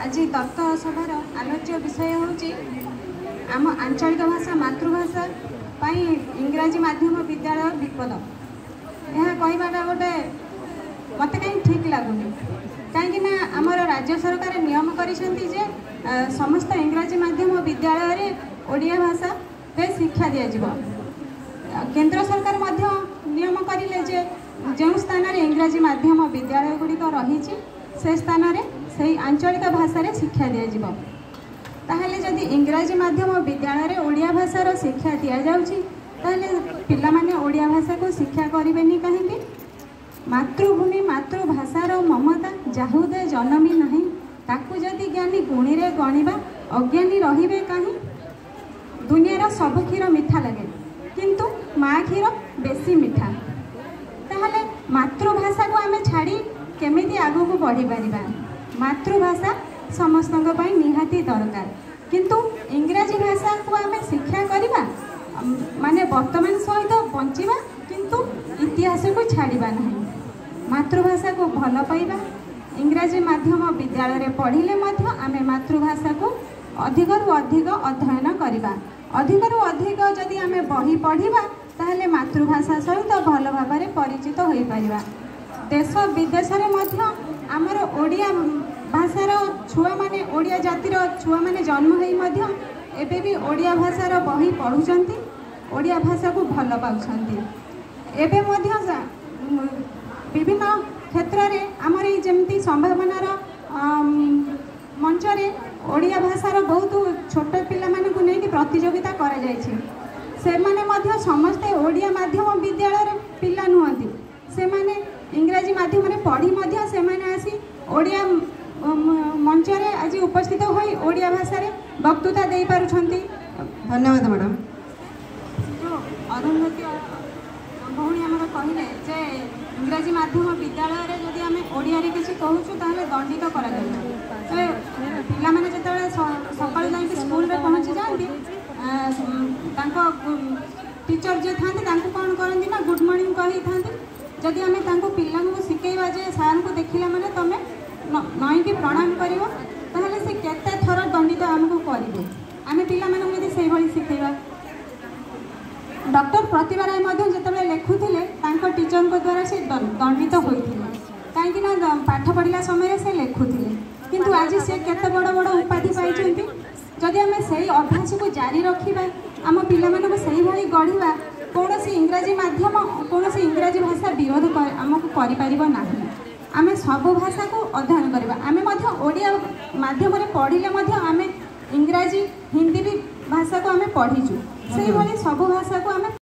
आज तत्व सभार आलोच्य विषय हूँ आम आंचलिक भाषा मातृभाषा इंग्राजी माध्यम विद्यालय विपद। यह कहवाटा गोटे मत कहीं ठीक लगुनि कहीं आमर राज्य सरकार नियम कर समस्त इंग्राजी माध्यम विद्यालय ओडिया भाषा रे शिक्षा दिज्व। केंद्र सरकार नियम करें जो स्थान में इंग्राजी माध्यम विद्यालय गुड़िक रही से स्थान में से आंचलिक भाषा शिक्षा दिज्व। ताहले जदि इंग्राजी माध्यम विद्यालय ओडिया भाषार शिक्षा दि जाउछि ताहले पिला माने ओडिया भाषा को शिक्षा करेनि कहीं। मातृभूमि मातृभाषार ममता जाहुदे जनमी नहीं ताकू जदि ज्ञानी गुणी रे गणिबा अज्ञानी रहिबे कहीं। दुनियार सब क्षीर मीठा लगे किंतु माँ क्षीर बेसी मीठा। ताहले मातृभाषा को आमे छाड़ी केमिति आगो को बढ़ी पारिबा। मातृभाषा समस्त निहाती दरकार किंतु इंग्राजी भाषा को आमे शिक्षा करिबा माने वर्तमान सहित बंचिबा किंतु इतिहास को छाड़िबा नहीं। मातृभाषा को भल पाइबा इंग्राजी माध्यम विद्यालय पढ़िले मध्य आमे मातृभाषा को अधिकरु अधिक अध्ययन करिबा। अधिकरु अधिक जदि आमे बही पढ़िबा ताहले मातृभाषा सहित भल भाव में परिचित हो पारिबा। देश विदेश में मध्य आमर ओडिया भाषार छुआ माने ओडिया जातिर छुआ माने जन्म होई मध्य एबे भी ओडिया भाषार बही पढ़ुचंती ओडिया भाषा को भल पाउछंती। एबे मध्य विभिन्न क्षेत्र में आमर जमती संभावनार मंच रे ओडिया भाषार बहुत छोट पिला माने को नहीं प्रतियोगिता करा जायछि। से माने मध्य समस्ते ओडिया माध्यम विद्यालय पिला नुहंती से माने इंग्राजी माध्यम रे पढ़ी मध्य से माने आसी ओडिया मंच रे आज उपस्थित होई ओडिया भाषा रे वक्तृता दे पारुछंती। धन्यवाद मैडम। अरुंधति भौणी आमर कहले जे इंग्राजी माध्यम विद्यालय रे जदि आमे ओडिया रे किछि कहूछु ताहले दंडित करा जाय। पिला माने जेतेबेले सकाळ जाई स्कूल रे पहुंची जांती टीचर जे था कौन करती ना गुड मॉर्निंग कही था। जदि आम पिला शिखेबा जे सार को देखला माने तमें नईकि प्रणाम कर से केते थर दंडित आमको करेंगे। आम पिला से शिखेबा डॉक्टर प्रतिभा राय जिते लिखुले टीचर द्वारा से दंडित होते कहीं पाठ पढ़ला समय से लिखुले किंतु आज से केते बड़ बड़ उपाधि पाई। जदि आम से अभ्यास को जारी रखा आम पिला से गढ़ा कौन इंग्राजी माध्यम कौन इंग्राजी भाषा विरोध आमको करना। आम सब भाषा को अध्ययन करवा। आम ओडिया माध्यम पढ़िले आम इंग्राजी हिंदी भी भाषा को आम पढ़ीचु से सब भाषा को आम